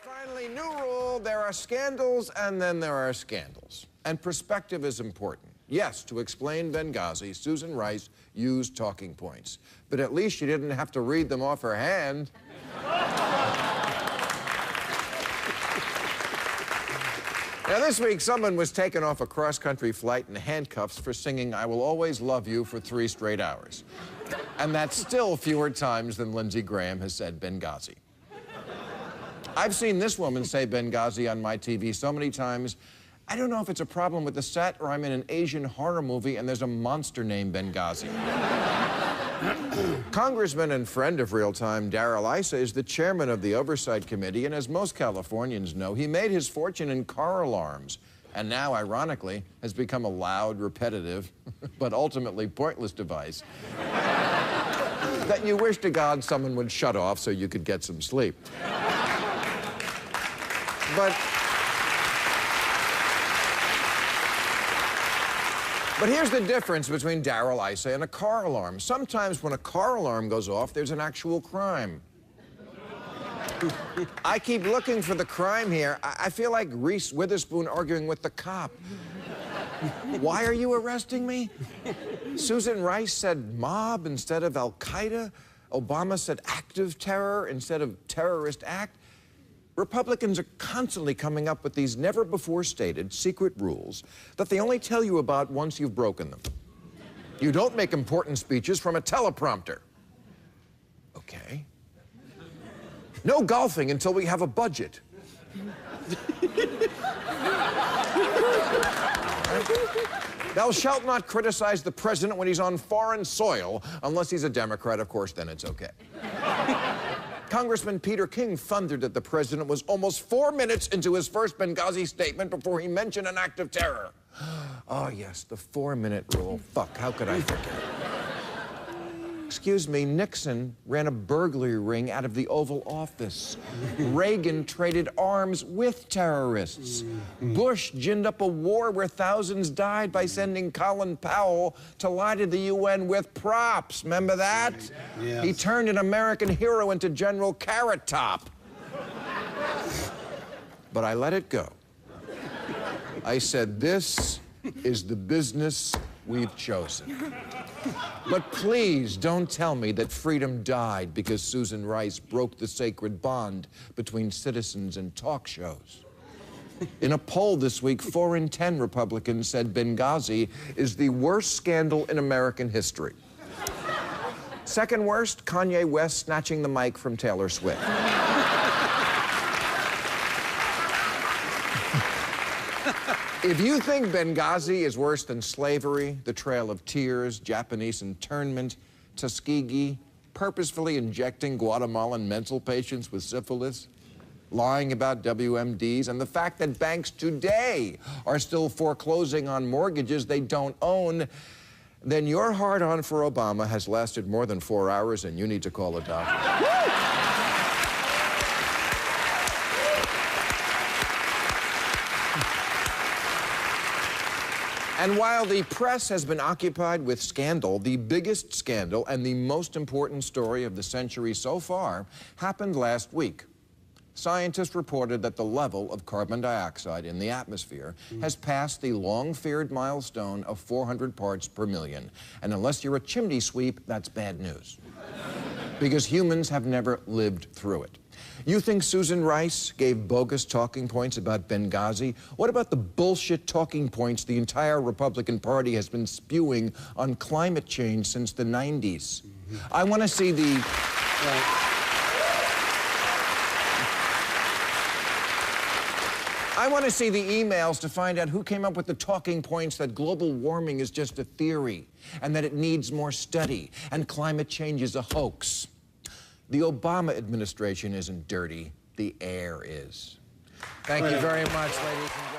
Finally, new rule, there are scandals and then there are scandals. And perspective is important. Yes, to explain Benghazi, Susan Rice used talking points. But at least she didn't have to read them off her hand. Now, this week, someone was taken off a cross-country flight in handcuffs for singing "I Will Always Love You" for 3 straight hours. And that's still fewer times than Lindsey Graham has said Benghazi. I've seen this woman say Benghazi on my TV so many times, I don't know if it's a problem with the set or I'm in an Asian horror movie and there's a monster named Benghazi. Congressman and friend of Real Time, Darrell Issa, is the chairman of the Oversight Committee, and as most Californians know, he made his fortune in car alarms, and now, ironically, has become a loud, repetitive, but ultimately pointless device that you wish to God someone would shut off so you could get some sleep. But here's the difference between Darrell Issa and a car alarm. Sometimes when a car alarm goes off, there's an actual crime. I keep looking for the crime here. I feel like Reese Witherspoon arguing with the cop. Why are you arresting me? Susan Rice said mob instead of Al-Qaeda. Obama said active terror instead of terrorist act. Republicans are constantly coming up with these never-before-stated secret rules that they only tell you about once you've broken them. You don't make important speeches from a teleprompter. Okay. No golfing until we have a budget. Thou shalt not criticize the president when he's on foreign soil, unless he's a Democrat, of course, then it's okay. Congressman Peter King thundered that the president was almost 4 minutes into his first Benghazi statement before he mentioned an act of terror. Oh, yes, the 4-minute rule. Fuck, how could I forget? Excuse me, Nixon ran a burglary ring out of the Oval Office. Reagan traded arms with terrorists. Bush ginned up a war where thousands died by sending Colin Powell to lie to the UN with props. Remember that? Yes. He turned an American hero into General Carrot Top. But I let it go. I said, this is the business we've chosen. But please don't tell me that freedom died because Susan Rice broke the sacred bond between citizens and talk shows. In a poll this week, 4 in 10 Republicans said Benghazi is the worst scandal in American history. Second worst, Kanye West snatching the mic from Taylor Swift. If you think Benghazi is worse than slavery, the Trail of Tears, Japanese internment, Tuskegee, purposefully injecting Guatemalan mental patients with syphilis, lying about WMDs, and the fact that banks today are still foreclosing on mortgages they don't own, then your hard-on for Obama has lasted more than 4 hours and you need to call a doctor. And while the press has been occupied with scandal, the biggest scandal and the most important story of the century so far happened last week. Scientists reported that the level of carbon dioxide in the atmosphere has passed the long-feared milestone of 400 parts per million. And unless you're a chimney sweep, that's bad news. Because humans have never lived through it. You think Susan Rice gave bogus talking points about Benghazi? What about the bullshit talking points the entire Republican Party has been spewing on climate change since the 90s? I want to see the... I want to see the emails to find out who came up with the talking points that global warming is just a theory and that it needs more study and climate change is a hoax. The Obama administration isn't dirty, the air is. Thank you very much, ladies and gentlemen.